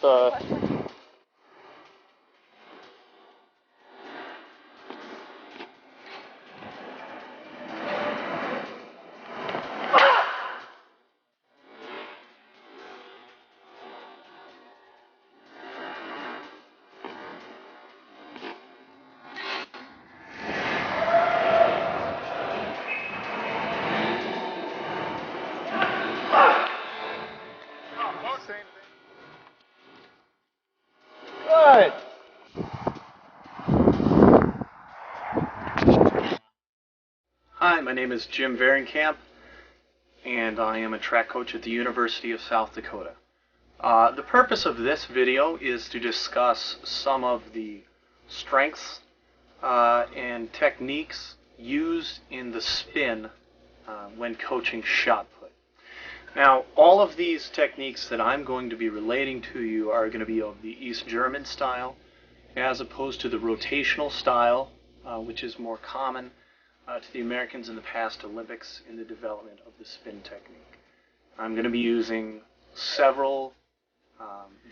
Good. Hi, my name is Jim Vahrenkamp, and I am a track coach at the University of South Dakota. The purpose of this video is to discuss some of the strengths and techniques used in the spin when coaching shot put. Now, all of these techniques that I'm going to be relating to you are going to be of the East German style, as opposed to the rotational style, which is more common to the Americans in the past Olympics in the development of the spin technique. I'm going to be using several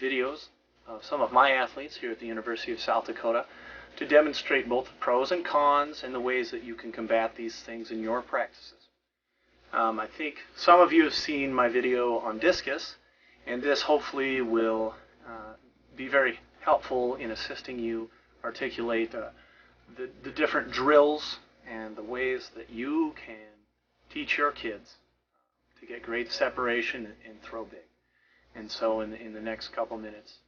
videos of some of my athletes here at the University of South Dakota to demonstrate both the pros and cons and the ways that you can combat these things in your practices. I think some of you have seen my video on discus, and this hopefully will be very helpful in assisting you articulate the different drills and the ways that you can teach your kids to get great separation and throw big. And so in the next couple minutes,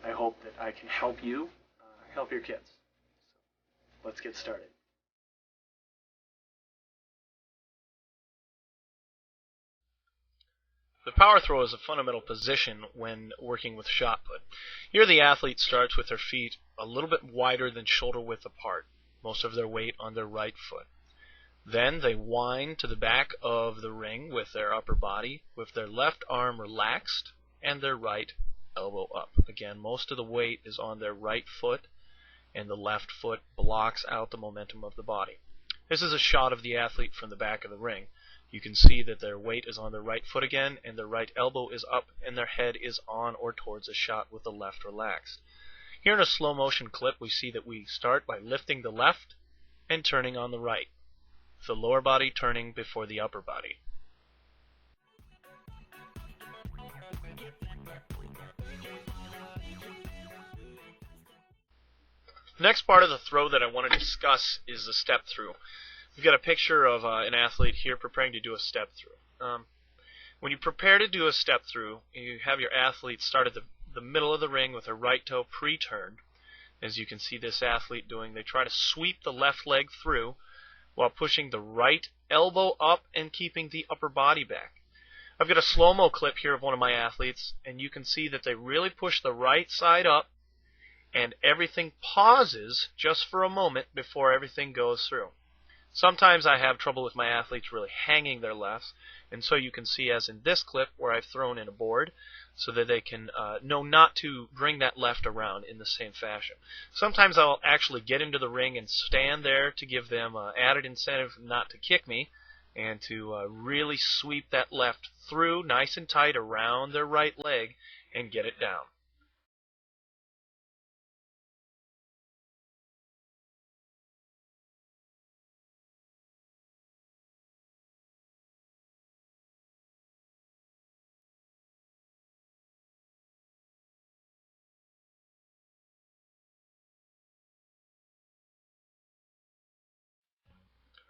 I hope that I can help you help your kids. So let's get started. The power throw is a fundamental position when working with shot put. Here the athlete starts with their feet a little bit wider than shoulder width apart, most of their weight on their right foot. Then they wind to the back of the ring with their upper body, with their left arm relaxed and their right elbow up. Again, most of the weight is on their right foot, and the left foot blocks out the momentum of the body. This is a shot of the athlete from the back of the ring. You can see that their weight is on their right foot again, and their right elbow is up, and their head is on or towards the shot with the left relaxed. Here in a slow motion clip, we see that we start by lifting the left and turning on the right, the lower body turning before the upper body. The next part of the throw that I want to discuss is the step through. We've got a picture of an athlete here preparing to do a step through. When you prepare to do a step through, you have your athlete start at the middle of the ring with her right toe pre-turned. As you can see this athlete doing, they try to sweep the left leg through while pushing the right elbow up and keeping the upper body back. I've got a slow-mo clip here of one of my athletes, and you can see that they really push the right side up, and everything pauses just for a moment before everything goes through. Sometimes I have trouble with my athletes really hanging their lefts, and so you can see, as in this clip, where I've thrown in a board so that they can know not to bring that left around in the same fashion. Sometimes I'll actually get into the ring and stand there to give them added incentive not to kick me and to really sweep that left through nice and tight around their right leg and get it down.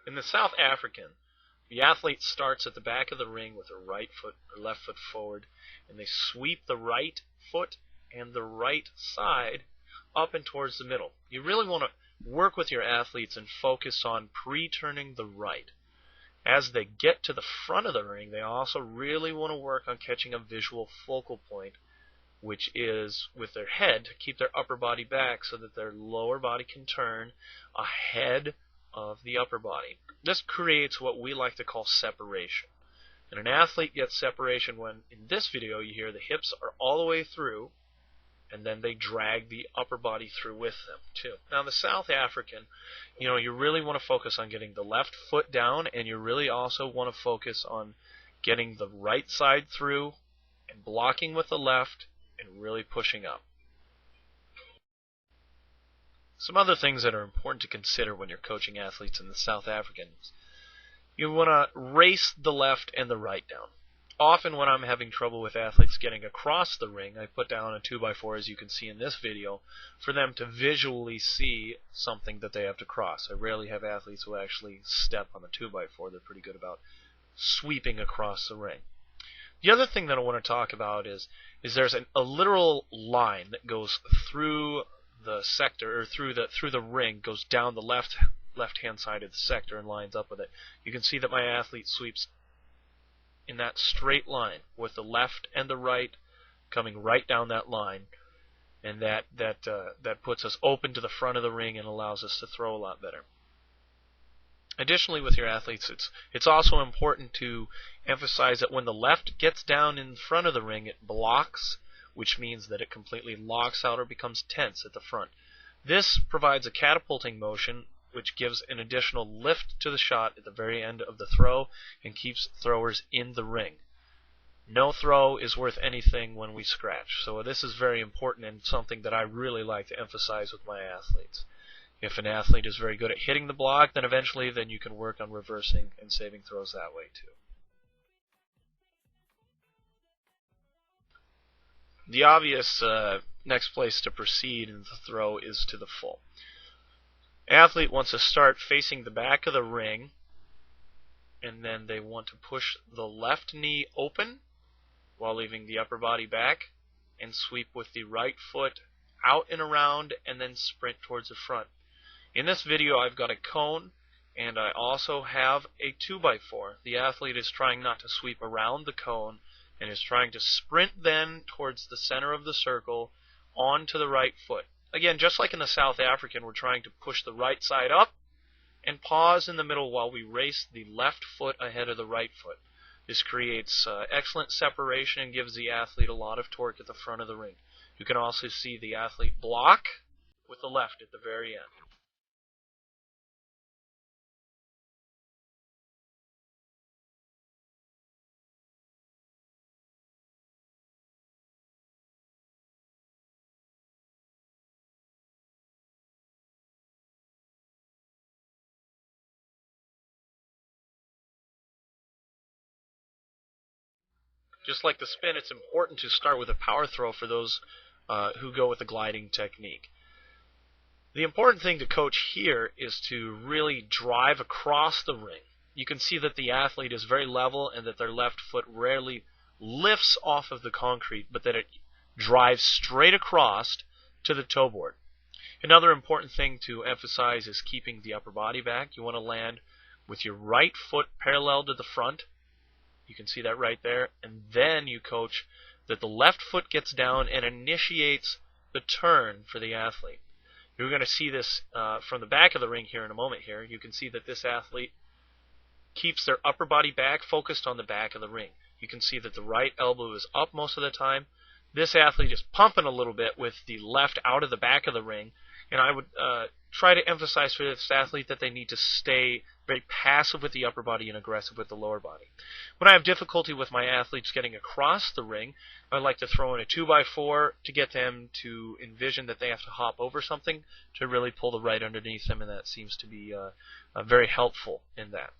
In the South African, the athlete starts at the back of the ring with her right foot or left foot forward, and they sweep the right foot and the right side up and towards the middle. You really want to work with your athletes and focus on pre-turning the right. As they get to the front of the ring, they also really want to work on catching a visual focal point, which is with their head to keep their upper body back so that their lower body can turn ahead of the upper body. This creates what we like to call separation. And an athlete gets separation when, in this video, you hear the hips are all the way through, and then they drag the upper body through with them, too. Now, the South African, you really want to focus on getting the left foot down, and you really also want to focus on getting the right side through and blocking with the left and really pushing up. Some other things that are important to consider when you're coaching athletes in the South Africans. You want to race the left and the right down. Often when I'm having trouble with athletes getting across the ring, I put down a 2x4, as you can see in this video, for them to visually see something that they have to cross. I rarely have athletes who actually step on the 2x4. They're pretty good about sweeping across the ring. The other thing that I want to talk about is there's a literal line that goes through the sector, or through the ring, goes down the left-hand side of the sector and lines up with it. You can see that my athlete sweeps in that straight line with the left and the right coming right down that line, and that puts us open to the front of the ring and allows us to throw a lot better. Additionally, with your athletes, it's also important to emphasize that when the left gets down in front of the ring, it blocks, which means that it completely locks out or becomes tense at the front. This provides a catapulting motion, which gives an additional lift to the shot at the very end of the throw and keeps throwers in the ring. No throw is worth anything when we scratch. So this is very important and something that I really like to emphasize with my athletes. If an athlete is very good at hitting the block, then eventually you can work on reversing and saving throws that way too. The obvious next place to proceed in the throw is to the full. Athlete wants to start facing the back of the ring, and then they want to push the left knee open while leaving the upper body back, and sweep with the right foot out and around, and then sprint towards the front. In this video I've got a cone, and I also have a 2x4. The athlete is trying not to sweep around the cone, and is trying to sprint then towards the center of the circle onto the right foot. Again, just like in the South African, we're trying to push the right side up and pause in the middle while we race the left foot ahead of the right foot. This creates excellent separation and gives the athlete a lot of torque at the front of the ring. You can also see the athlete block with the left at the very end. Just like the spin, it's important to start with a power throw for those who go with the gliding technique. The important thing to coach here is to really drive across the ring. You can see that the athlete is very level and that their left foot rarely lifts off of the concrete, but that it drives straight across to the toe board. Another important thing to emphasize is keeping the upper body back. You want to land with your right foot parallel to the front. You can see that right there. And then you coach that the left foot gets down and initiates the turn for the athlete. You're going to see this from the back of the ring here in a moment here. You can see that this athlete keeps their upper body back, focused on the back of the ring. You can see that the right elbow is up most of the time. This athlete is pumping a little bit with the left out of the back of the ring. And I would try to emphasize for this athlete that they need to stay very passive with the upper body and aggressive with the lower body. When I have difficulty with my athletes getting across the ring, I like to throw in a 2x4 to get them to envision that they have to hop over something to really pull the right underneath them, and that seems to be very helpful in that.